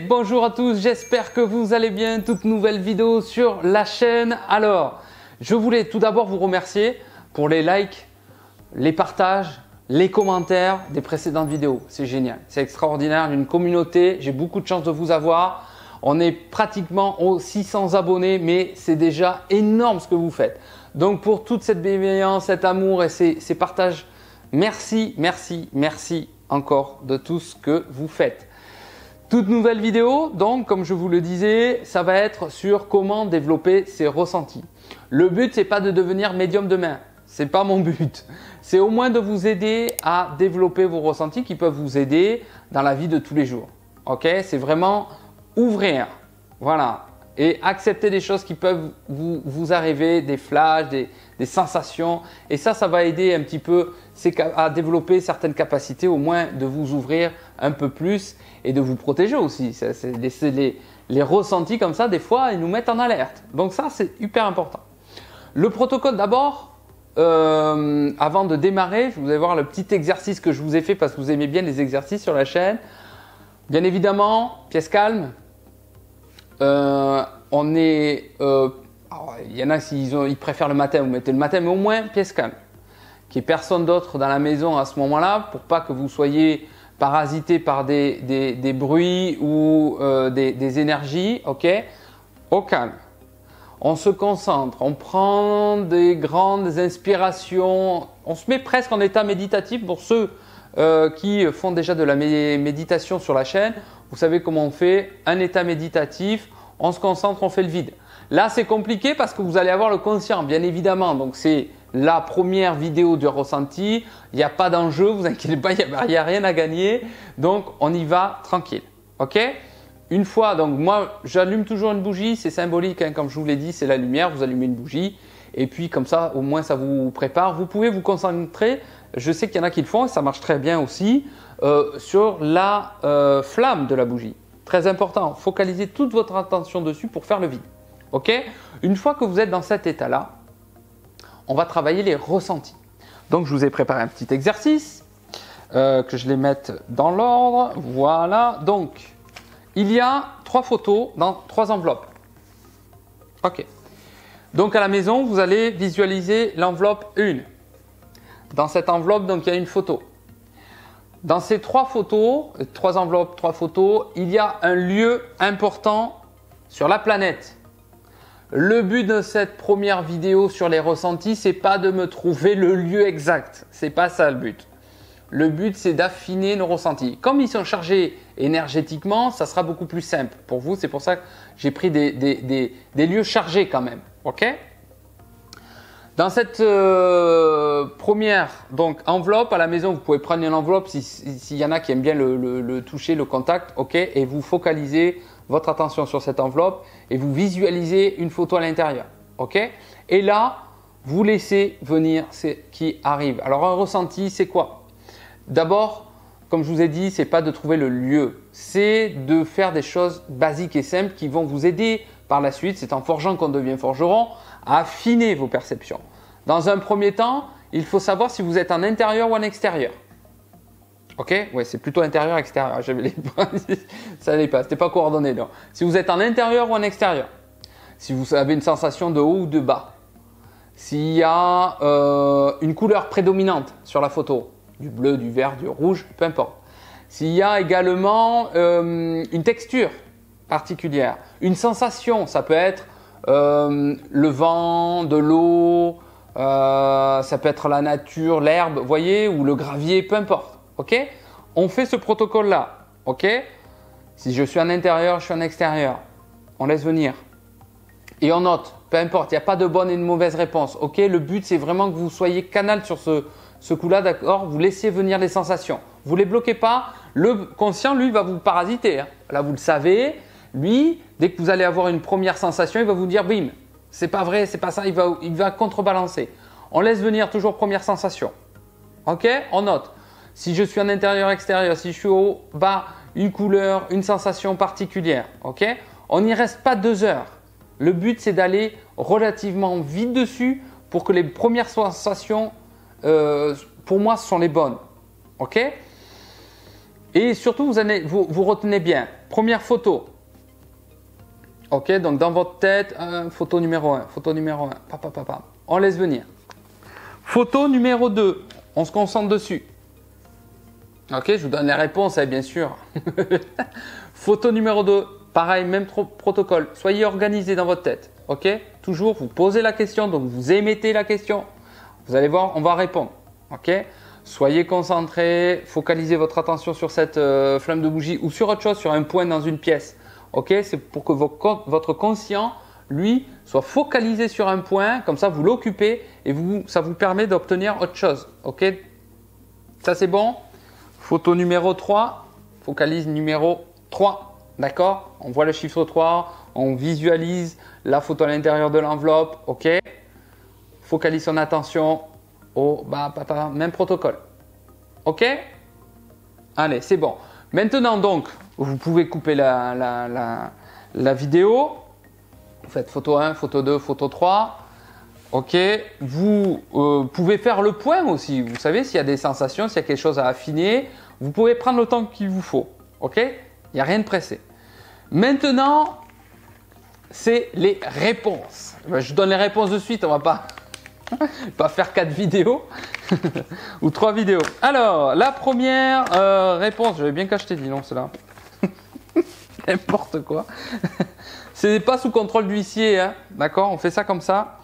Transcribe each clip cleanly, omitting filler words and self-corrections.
bonjour à tous, j'espère que vous allez bien. Toute nouvelle vidéo sur la chaîne. Alors, je voulais tout d'abord vous remercier pour les likes, les partages, les commentaires des précédentes vidéos. C'est génial, c'est extraordinaire, une communauté. J'ai beaucoup de chance de vous avoir. On est pratiquement aux 600 abonnés, mais c'est déjà énorme ce que vous faites. Donc pour toute cette bienveillance, cet amour et ces partages, merci, merci, merci encore de tout ce que vous faites. Toute nouvelle vidéo, donc comme je vous le disais, ça va être sur comment développer ses ressentis. Le but, c'est pas de devenir médium demain, c'est pas mon but. C'est au moins de vous aider à développer vos ressentis qui peuvent vous aider dans la vie de tous les jours. Ok, c'est vraiment ouvrir, voilà, et accepter des choses qui peuvent vous arriver, des flashs, des sensations. Et ça va aider un petit peu à développer certaines capacités, au moins de vous ouvrir un peu plus et de vous protéger aussi. Les ressentis comme ça, des fois, ils nous mettent en alerte. Donc ça, c'est hyper important. Le protocole d'abord, avant de démarrer, vous allez voir le petit exercice que je vous ai fait parce que vous aimez bien les exercices sur la chaîne. Bien évidemment, pièce calme. Il y en a ils préfèrent le matin, vous mettez le matin, mais au moins pièce calme. Qu'il n'y ait personne d'autre dans la maison à ce moment-là pour pas que vous soyez parasité par des bruits ou des énergies. Ok, au calme. On se concentre, on prend des grandes inspirations, on se met presque en état méditatif pour ceux qui font déjà de la méditation sur la chaîne. Vous savez comment on fait un état méditatif, on se concentre, on fait le vide. Là, c'est compliqué parce que vous allez avoir le conscient, bien évidemment. Donc, c'est la première vidéo de ressenti. Il n'y a pas d'enjeu, vous inquiétez pas, il n'y a rien à gagner. Donc, on y va tranquille. Ok? Une fois, donc moi, j'allume toujours une bougie. C'est symbolique, hein, comme je vous l'ai dit, c'est la lumière. Vous allumez une bougie et puis comme ça, au moins, ça vous prépare. Vous pouvez vous concentrer. Je sais qu'il y en a qui le font et ça marche très bien aussi sur la flamme de la bougie. Très important, focalisez toute votre attention dessus pour faire le vide. Ok? Une fois que vous êtes dans cet état-là, on va travailler les ressentis. Donc, je vous ai préparé un petit exercice que je les mette dans l'ordre. Voilà. Donc, il y a 3 photos dans 3 enveloppes. Ok. Donc, à la maison, vous allez visualiser l'enveloppe 1. Dans cette enveloppe, donc, il y a une photo. Dans ces 3 photos, 3 enveloppes, 3 photos, il y a un lieu important sur la planète. Le but de cette première vidéo sur les ressentis, c'est pas de me trouver le lieu exact. C'est pas ça le but. Le but, c'est d'affiner nos ressentis. Comme ils sont chargés énergétiquement, ça sera beaucoup plus simple pour vous. C'est pour ça que j'ai pris des lieux chargés quand même. Ok ? Dans cette première donc, enveloppe, à la maison, vous pouvez prendre une enveloppe s'il y en a qui aiment bien le toucher, le contact, ok, et vous focalisez votre attention sur cette enveloppe et vous visualisez une photo à l'intérieur, ok. Et là, vous laissez venir ce qui arrive. Alors un ressenti, c'est quoi? D'abord, comme je vous ai dit, c'est pas de trouver le lieu, c'est de faire des choses basiques et simples qui vont vous aider par la suite. C'est en forgeant qu'on devient forgeron, à affiner vos perceptions. Dans un premier temps, il faut savoir si vous êtes en intérieur ou en extérieur. Ok? Ouais, c'est plutôt intérieur-extérieur. Ça n'allait pas, c'était pas coordonné. Donc. Si vous êtes en intérieur ou en extérieur, si vous avez une sensation de haut ou de bas, s'il y a une couleur prédominante sur la photo, du bleu, du vert, du rouge, peu importe. S'il y a également une texture particulière, une sensation, ça peut être le vent, de l'eau, ça peut être la nature, l'herbe, voyez, ou le gravier, peu importe. Ok? On fait ce protocole-là. Ok? Si je suis en intérieur, je suis en extérieur. On laisse venir. Et on note, peu importe, il n'y a pas de bonne et de mauvaise réponse. Ok? Le but, c'est vraiment que vous soyez canal sur ce coup-là, d'accord? Vous laissez venir les sensations. Vous ne les bloquez pas. Le conscient, lui, va vous parasiter. Hein. Là, vous le savez. Lui, dès que vous allez avoir une première sensation, il va vous dire bim, c'est pas vrai, c'est pas ça, il va contrebalancer. On laisse venir toujours première sensation. Ok? On note. Si je suis en intérieur, extérieur, si je suis au bas, une couleur, une sensation particulière. Ok? On n'y reste pas 2 heures. Le but, c'est d'aller relativement vite dessus pour que les premières sensations, pour moi, ce sont les bonnes. Ok? Et surtout, vous retenez bien. Première photo. Ok, donc dans votre tête, photo numéro 1, photo numéro 1, on laisse venir. Photo numéro 2, on se concentre dessus. Ok, je vous donne les réponses, bien sûr. Photo numéro 2, pareil, même protocole. Soyez organisé dans votre tête. Ok, toujours, vous posez la question, donc vous émettez la question. Vous allez voir, on va répondre. Ok, soyez concentré, focalisez votre attention sur cette flamme de bougie ou sur autre chose, sur un point dans une pièce. Ok, c'est pour que votre conscient, lui, soit focalisé sur un point, comme ça vous l'occupez et ça vous permet d'obtenir autre chose. Ok, ça c'est bon. Photo numéro 3, focalise numéro 3. D'accord, on voit le chiffre 3, on visualise la photo à l'intérieur de l'enveloppe. Ok, focalise son attention au même protocole. Ok, allez, c'est bon. Maintenant donc, vous pouvez couper la vidéo. Vous faites photo 1, photo 2, photo 3. Ok, vous pouvez faire le point aussi. Vous savez s'il y a des sensations, s'il y a quelque chose à affiner. Vous pouvez prendre le temps qu'il vous faut. Ok, il n'y a rien de pressé. Maintenant, c'est les réponses. Je vous donne les réponses de suite. On va pas faire 4 vidéos ou 3 vidéos. Alors, la première réponse, j'avais bien caché, dis non, c'est là. N'importe quoi. C'est pas sous contrôle d'huissier, hein. D'accord, on fait ça comme ça.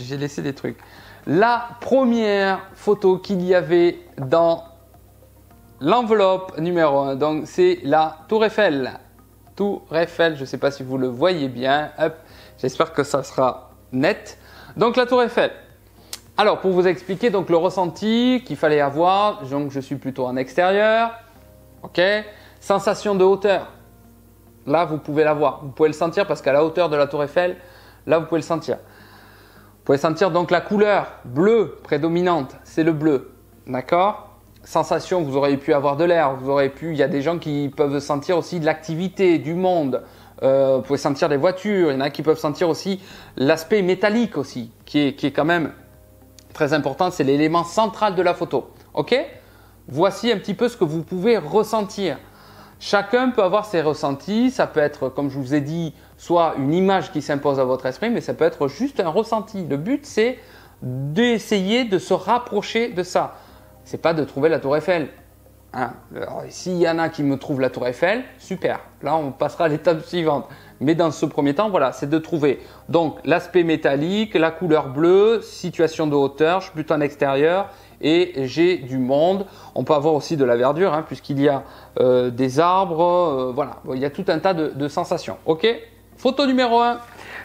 J'ai laissé des trucs. La première photo qu'il y avait dans l'enveloppe numéro 1, donc c'est la Tour Eiffel. Tour Eiffel, je ne sais pas si vous le voyez bien. Hop, j'espère que ça sera net. Donc la Tour Eiffel. Alors pour vous expliquer donc le ressenti qu'il fallait avoir, donc je suis plutôt en extérieur. Ok, sensation de hauteur. Là vous pouvez l'avoir, vous pouvez le sentir parce qu'à la hauteur de la Tour Eiffel, là vous pouvez le sentir. Vous pouvez sentir donc la couleur bleue prédominante, c'est le bleu. D'accord? Sensation, vous auriez pu avoir de l'air, il y a des gens qui peuvent sentir aussi de l'activité, du monde. Vous pouvez sentir des voitures, il y en a qui peuvent sentir aussi l'aspect métallique aussi, qui est quand même très important, c'est l'élément central de la photo. Ok? Voici un petit peu ce que vous pouvez ressentir. Chacun peut avoir ses ressentis, ça peut être, comme je vous ai dit, soit une image qui s'impose à votre esprit, mais ça peut être juste un ressenti. Le but, c'est d'essayer de se rapprocher de ça. Ce n'est pas de trouver la Tour Eiffel. Hein? S'il y en a qui me trouvent la Tour Eiffel, super. Là, on passera à l'étape suivante. Mais dans ce premier temps, voilà, c'est de trouver donc l'aspect métallique, la couleur bleue, situation de hauteur, je suis plutôt en extérieur et j'ai du monde. On peut avoir aussi de la verdure, hein, puisqu'il y a des arbres. Voilà, il y a tout un tas de sensations. Ok, photo numéro 1.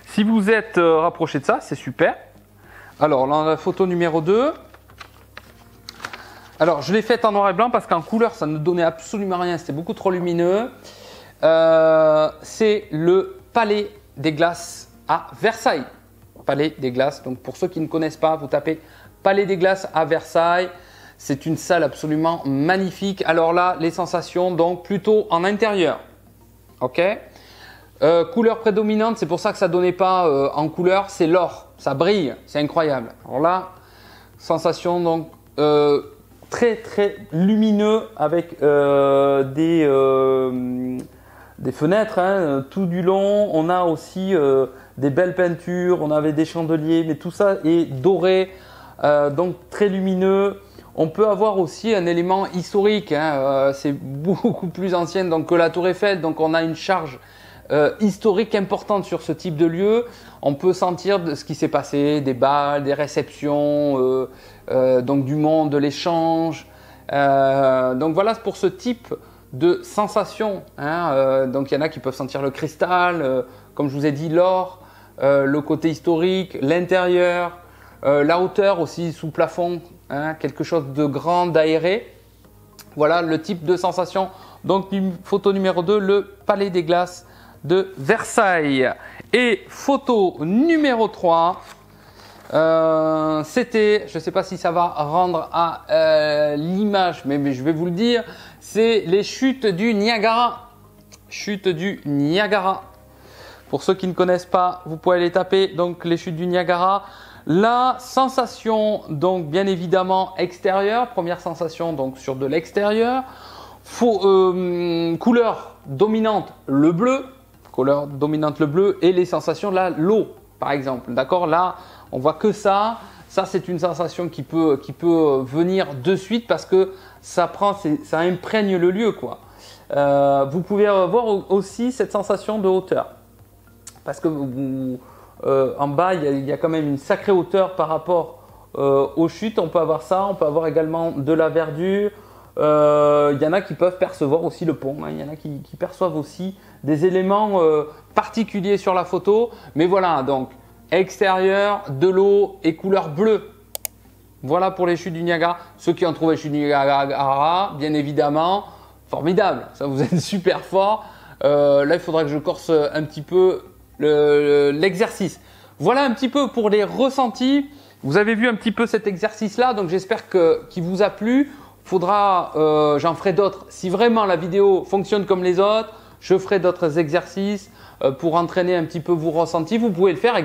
Si vous êtes rapproché de ça, c'est super. Alors, la photo numéro 2. Alors, je l'ai faite en noir et blanc parce qu'en couleur, ça ne donnait absolument rien. C'était beaucoup trop lumineux. C'est le Palais des Glaces à Versailles. Palais des Glaces. Donc, pour ceux qui ne connaissent pas, vous tapez Palais des Glaces à Versailles. C'est une salle absolument magnifique. Alors là, les sensations, donc plutôt en intérieur. Ok. Couleur prédominante, c'est pour ça que ça ne donnait pas en couleur, c'est l'or. Ça brille, c'est incroyable. Alors là, sensation donc très très lumineux avec des fenêtres hein, tout du long. On a aussi des belles peintures, on avait des chandeliers, mais tout ça est doré, donc très lumineux. On peut avoir aussi un élément historique, hein, c'est beaucoup plus ancien donc, que la Tour Eiffel, donc on a une charge historique importante sur ce type de lieu. On peut sentir de ce qui s'est passé, des bals, des réceptions, donc du monde, de l'échange. Donc voilà pour ce type de sensation. Hein. Donc il y en a qui peuvent sentir le cristal, comme je vous ai dit, l'or, le côté historique, l'intérieur, la hauteur aussi sous plafond, hein, quelque chose de grand, d'aéré. Voilà le type de sensation. Donc photo numéro 2, le Palais des Glaces de Versailles. Et photo numéro 3, c'était, je ne sais pas si ça va rendre à l'image, mais je vais vous le dire, c'est les chutes du Niagara. Chutes du Niagara. Pour ceux qui ne connaissent pas, vous pouvez aller taper donc les chutes du Niagara. La sensation, donc bien évidemment extérieure, première sensation donc sur de l'extérieur. Couleur dominante le bleu, et les sensations là, l'eau par exemple. D'accord, là on voit que ça. Ça, c'est une sensation qui peut venir de suite parce que ça imprègne le lieu, quoi. Vous pouvez voir aussi cette sensation de hauteur parce que en bas, il y a quand même une sacrée hauteur par rapport aux chutes. On peut avoir ça, on peut avoir également de la verdure. Il y en a qui peuvent percevoir aussi le pont, hein. Il y en a qui perçoivent aussi des éléments particuliers sur la photo. Mais voilà, donc extérieur, de l'eau et couleur bleue. Voilà pour les chutes du Niagara. Ceux qui ont trouvé les chutes du Niagara, bien évidemment, formidable. Ça, vous êtes super fort. Là, il faudra que je corse un petit peu l'exercice. Voilà un petit peu pour les ressentis. Vous avez vu un petit peu cet exercice-là, donc j'espère qu'il vous a plu. J'en ferai d'autres. Si vraiment la vidéo fonctionne comme les autres, je ferai d'autres exercices pour entraîner un petit peu vos ressentis. Vous pouvez le faire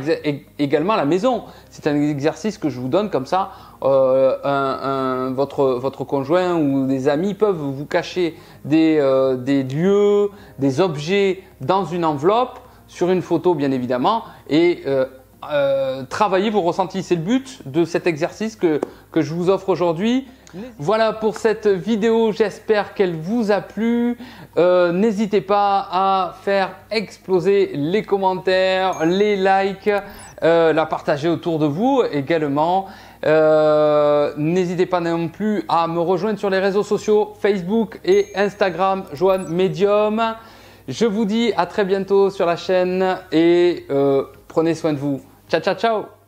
également à la maison. C'est un exercice que je vous donne comme ça. Votre conjoint ou des amis peuvent vous cacher des lieux, des objets dans une enveloppe, sur une photo bien évidemment, et travailler vos ressentis. C'est le but de cet exercice que je vous offre aujourd'hui. Voilà pour cette vidéo, j'espère qu'elle vous a plu. N'hésitez pas à faire exploser les commentaires, les likes, la partager autour de vous également. N'hésitez pas non plus à me rejoindre sur les réseaux sociaux Facebook et Instagram, Johan Medium. Je vous dis à très bientôt sur la chaîne et prenez soin de vous. Ciao, ciao, ciao!